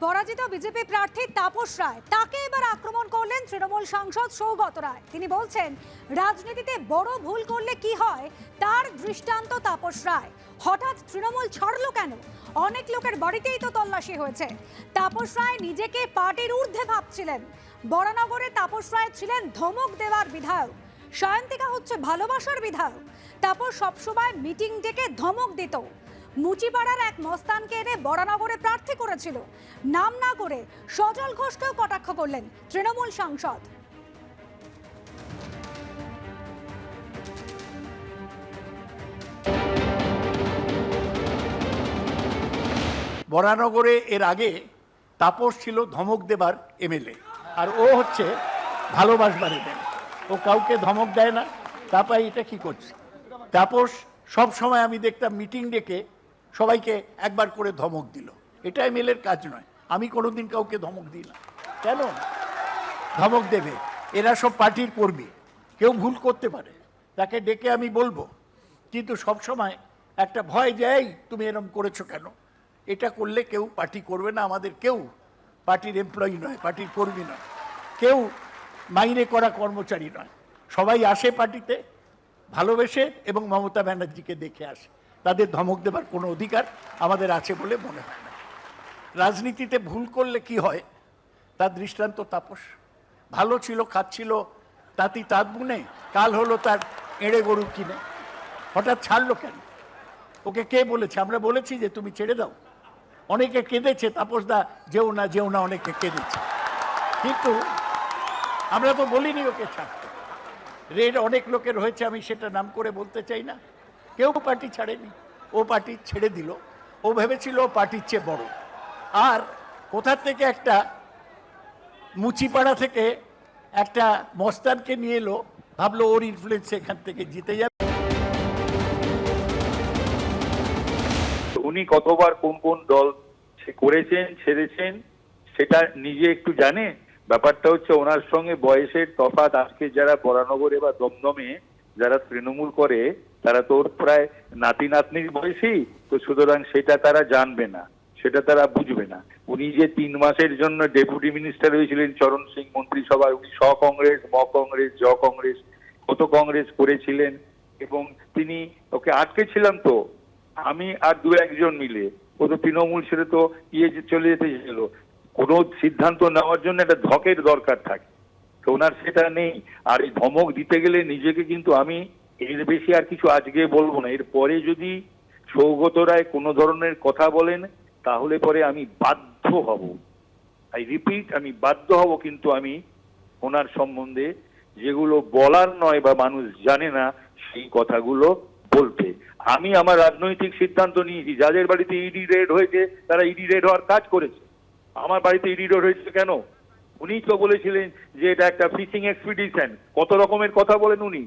পরাজিত বিজেপি প্রার্থী তাপস রায় তাকে এবার আক্রমণ করলেন তৃণমূল সাংসদ সৌগত রায়। তিনি বলছেন, রাজনীতিতে বড় ভুল করলে কি হয় তার দৃষ্টান্ত তাপস রায়। হঠাৎ তৃণমূল ছাড়লো কেন? অনেক লোকের বাড়িতেই তো তল্লাশি হয়েছে। তাপস রায় নিজেকে পার্টির ঊর্ধ্বে ভাবছিলেন। বরানগরে তাপস রায় ছিলেন ধমক দেওয়ার বিধায়ক, সায়ন্তিকা হচ্ছে ভালোবাসার বিধায়ক। তাপস সবসময় মিটিং ডেকে ধমক দিত। মুচিপাড়ার এক মস্তানকে এনে বরানগরে প্রার্থী করেছিল। নাম না করে সজল ঘোষকেও কটাক্ষ করলেন তৃণমূল সাংসদ। বরানগরে এর আগে তাপস ছিল ধমক দেবার এমএলএ, আর ও হচ্ছে ভালোবাসবার এমএলএ। ও কাউকে ধমক দেয় না। তারপরে এটা কি করছে? তাপস সব সময় আমি দেখতাম মিটিং ডেকে সবাইকে একবার করে ধমক দিল। এটা এমএলএর কাজ নয়। আমি কোনোদিন কাউকে ধমক দিই না। কেন ধমক দেবে? এরা সব পার্টির কর্মী, কেউ ভুল করতে পারে, তাকে ডেকে আমি বলবো। কিন্তু সব সময় একটা ভয় যায়, তুমি এরকম করেছো কেন? এটা করলে কেউ পার্টি করবে না। আমাদের কেউ পার্টির এমপ্লয়ি নয়, পার্টির কর্মী নয়, কেউ মাইনে করা কর্মচারী নয়। সবাই আসে পার্টিতে ভালোবেসে এবং মমতা ব্যানার্জিকে দেখে আসে। তাদের ধমক দেবার কোনো অধিকার আমাদের আছে বলে মনে হয় না। রাজনীতিতে ভুল করলে কি হয় তার দৃষ্টান্ত তাপস। ভালো ছিল, খাচ্ছিল, তাঁতি তাঁত বুনে, কাল হলো তার এঁড়ে গরু কিনে। হঠাৎ ছাড়লো কেন? ওকে কে বলেছে? আমরা বলেছি যে তুমি ছেড়ে দাও। অনেকে কেঁদেছে, তাপসদা যেও না যেও না, অনেকে কেঁদেছে, কিন্তু আমরা তো বলিনি ওকে ছাড়তে। রেড অনেক লোকের হয়েছে, আমি সেটা নাম করে বলতে চাই না। কেউ পার্টি ছাড়েনি, ও পার্টি ছেড়ে দিল। ও ভেবেছিল ও পার্টির চেয়ে বড়। আর কোথার থেকে একটা মুচিপাড়া থেকে একটা মস্তানকে নিয়ে এলো, ভাবলো ওর ইনফ্লুয়েন্স এখান থেকে জিতে যাবে। উনি কতবার কোন কোন দল করেছেন, ছেড়েছেন, সেটা নিজে একটু জানে। ব্যাপারটা হচ্ছে ওনার সঙ্গে বয়সের তফাৎ। আজকে যারা বরানগরে বা দমদমে যারা তৃণমূল করে তারা তো ওর প্রায় নাতি নাতনির বয়সী, তো সুতরাং সেটা তারা জানবে না, সেটা তারা বুঝবে না। উনি যে 3 মাসের জন্য ডেপুটি মিনিস্টার হয়েছিলেন চরণ সিং মন্ত্রিসভায়, উনি কংগ্রেস, কংগ্রেস, কংগ্রেস, কত কংগ্রেস করেছিলেন, এবং তিনি ওকে আটকে ছিলাম তো আমি আর 2-1 জন মিলে। ও তো তৃণমূল ছেড়ে তো চলে যেতে ছিল। কোনো সিদ্ধান্ত নেওয়ার জন্য একটা ধকের দরকার থাকে, তো ওনার সেটা নেই। আর এই ধমক দিতে গেলে নিজেকে কিন্তু আমি এর বেশি আর কিছু আজকে বলবো না। এরপরে যদি সৌগত রায় কোনো ধরনের কথা বলেন তাহলে পরে আমি বাধ্য হব, আই রিপিট, আমি বাধ্য হব কিন্তু আমি ওনার সম্বন্ধে যেগুলো বলার নয় বা মানুষ জানে না সেই কথাগুলো বলতে। আমি আমার রাজনৈতিক সিদ্ধান্ত নিয়েছি। যাদের বাড়িতে ইডি রেড হয়েছে তারা ইডি রেড হওয়ার কাজ করেছে। আমার বাড়িতে ইডি রেড হয়েছে কেন? উনি তো বলেছিলেন যে এটা একটা ফিশিং এক্সপিডিশন। কত রকমের কথা বলেন উনি।